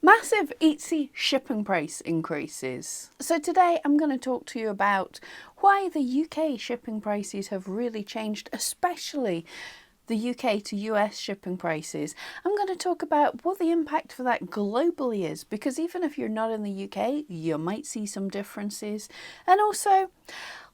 Massive Etsy shipping price increases. So today I'm going to talk to you about why the UK shipping prices have really changed, especially the UK to US shipping prices. I'm going to talk about what the impact for that globally is, because even if you're not in the UK, you might see some differences. And also,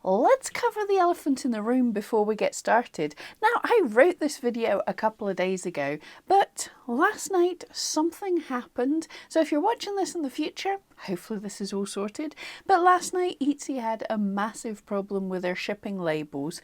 let's cover the elephant in the room before we get started. Now, I wrote this video a couple of days ago, but last night something happened. So if you're watching this in the future, hopefully this is all sorted. But last night, Etsy had a massive problem with their shipping labels.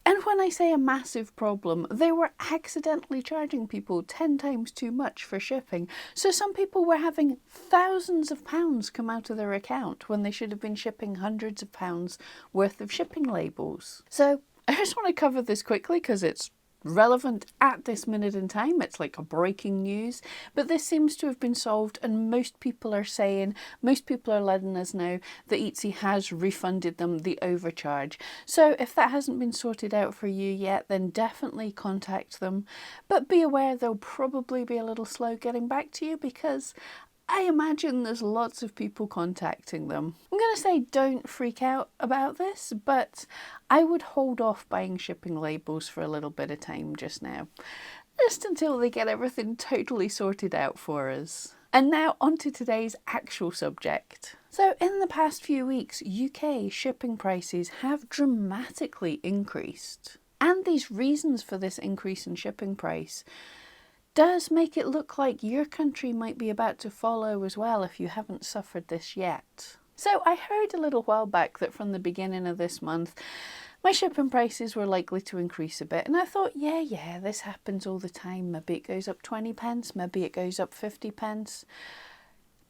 And when I say a massive problem, they were accidentally charging people 10 times too much for shipping. So some people were having thousands of pounds come out of their account when they should have been shipping hundreds of pounds worth of shipping labels. So I just want to cover this quickly because it's relevant at this minute in time. It's like a breaking news, but this seems to have been solved, and most people are letting us know that Etsy has refunded them the overcharge. So if that hasn't been sorted out for you yet, then definitely contact them, but be aware they'll probably be a little slow getting back to you, because I imagine there's lots of people contacting them. I'm going to say don't freak out about this, but I would hold off buying shipping labels for a little bit of time just now, just until they get everything totally sorted out for us. And now onto today's actual subject. So in the past few weeks, UK shipping prices have dramatically increased. And these reasons for this increase in shipping price does make it look like your country might be about to follow as well if you haven't suffered this yet. So I heard a little while back that from the beginning of this month, my shipping prices were likely to increase a bit, and I thought, yeah, this happens all the time. Maybe it goes up 20 pence, maybe it goes up 50 pence.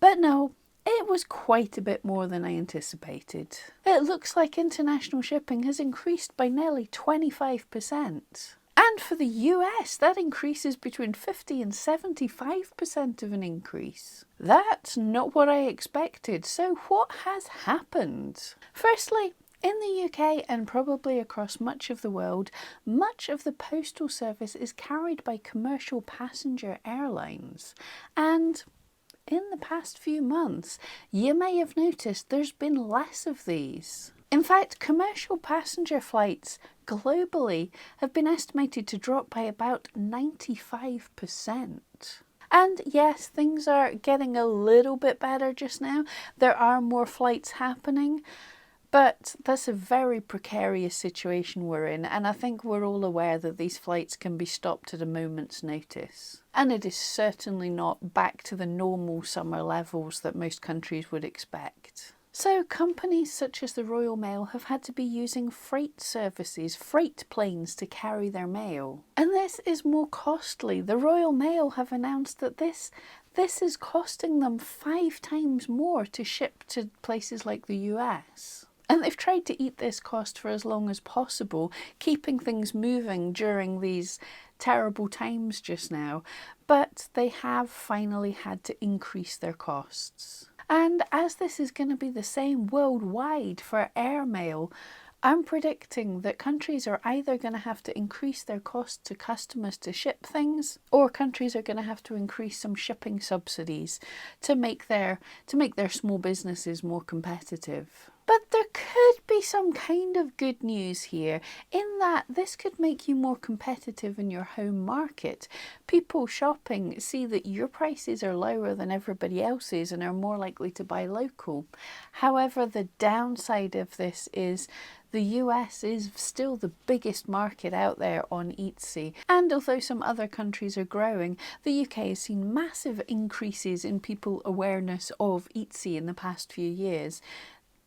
But no, it was quite a bit more than I anticipated. It looks like international shipping has increased by nearly 25%. And for the US, that increases between 50 and 75% of an increase. That's not what I expected. So what has happened? Firstly, in the UK and probably across much of the world, much of the postal service is carried by commercial passenger airlines. And in the past few months, you may have noticed there's been less of these. In fact, commercial passenger flights globally have been estimated to drop by about 95%. And yes, things are getting a little bit better just now. There are more flights happening, but that's a very precarious situation we're in, and I think we're all aware that these flights can be stopped at a moment's notice. And it is certainly not back to the normal summer levels that most countries would expect. So companies such as the Royal Mail have had to be using freight services, freight planes, to carry their mail. And this is more costly. The Royal Mail have announced that this is costing them 5 times more to ship to places like the US. And they've tried to eat this cost for as long as possible, keeping things moving during these terrible times just now. But they have finally had to increase their costs. And as this is going to be the same worldwide for airmail, I'm predicting that countries are either going to have to increase their cost to customers to ship things, or countries are going to have to increase some shipping subsidies to make their small businesses more competitive. But there could be some kind of good news here, in that this could make you more competitive in your home market. People shopping see that your prices are lower than everybody else's and are more likely to buy local. However, the downside of this is the US is still the biggest market out there on Etsy, and although some other countries are growing, the UK has seen massive increases in people's awareness of Etsy in the past few years.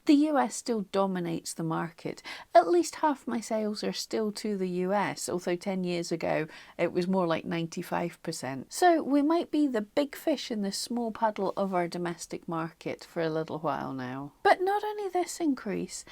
The US still dominates the market. At least half my sales are still to the US, although 10 years ago it was more like 95%. So we might be the big fish in the small puddle of our domestic market for a little while now. But not only this increase,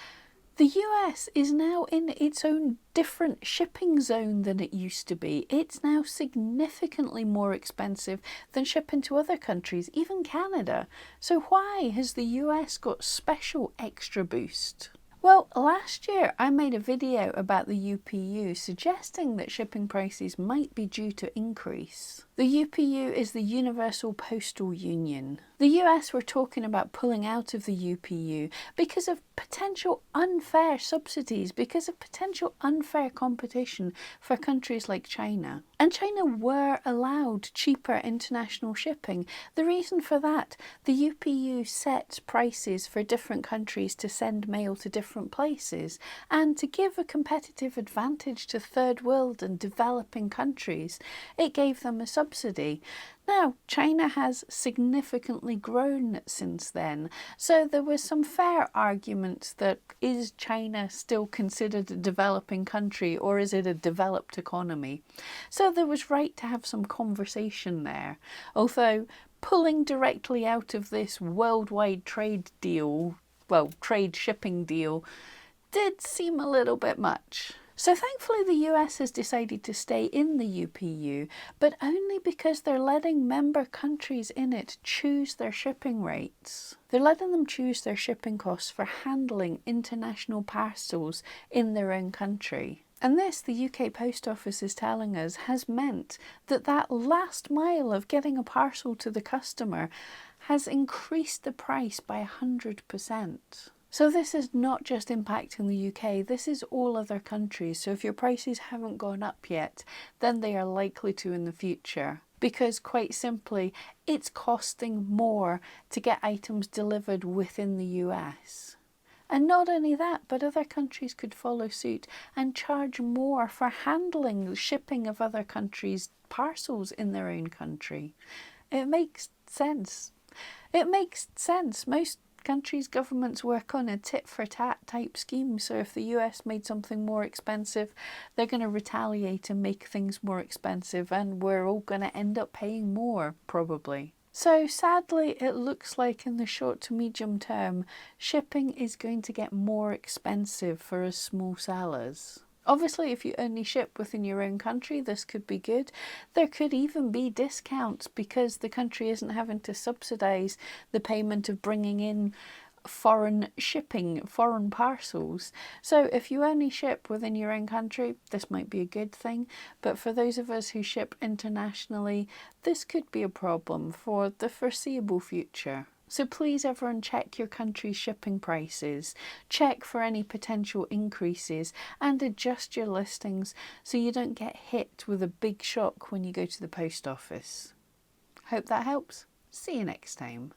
the US is now in its own different shipping zone than it used to be. It's now significantly more expensive than shipping to other countries, even Canada. So why has the US got special extra boost? Well, last year I made a video about the UPU suggesting that shipping prices might be due to increase. The The UPU is the Universal Postal Union. The US were talking about pulling out of the UPU because of potential unfair subsidies, because of potential unfair competition for countries like China. And China were allowed cheaper international shipping. The reason for that, the UPU set prices for different countries to send mail to different places, and to give a competitive advantage to third world and developing countries, it gave them a subsidy. Now, China has significantly grown since then, so there was some fair argument that is China still considered a developing country, or is it a developed economy? So there was right to have some conversation there, although pulling directly out of this worldwide trade deal, well, trade shipping deal, did seem a little bit much. So thankfully the US has decided to stay in the UPU, but only because they're letting member countries in it choose their shipping rates. They're letting them choose their shipping costs for handling international parcels in their own country. And this, the UK Post Office is telling us, has meant that that last mile of getting a parcel to the customer has increased the price by 100%. So this is not just impacting the UK, this is all other countries. So if your prices haven't gone up yet, then they are likely to in the future. Because quite simply, it's costing more to get items delivered within the US. And not only that, but other countries could follow suit and charge more for handling the shipping of other countries' parcels in their own country. It makes sense. It makes sense. Most countries' governments work on a tit-for-tat type scheme, so if the US made something more expensive, they're going to retaliate and make things more expensive, and we're all going to end up paying more, probably. So sadly, it looks like in the short to medium term, shipping is going to get more expensive for us small sellers. Obviously, if you only ship within your own country, this could be good. There could even be discounts because the country isn't having to subsidise the payment of bringing in foreign shipping, foreign parcels. So if you only ship within your own country, this might be a good thing. But for those of us who ship internationally, this could be a problem for the foreseeable future. So please everyone check your country's shipping prices, check for any potential increases and adjust your listings so you don't get hit with a big shock when you go to the post office. Hope that helps. See you next time.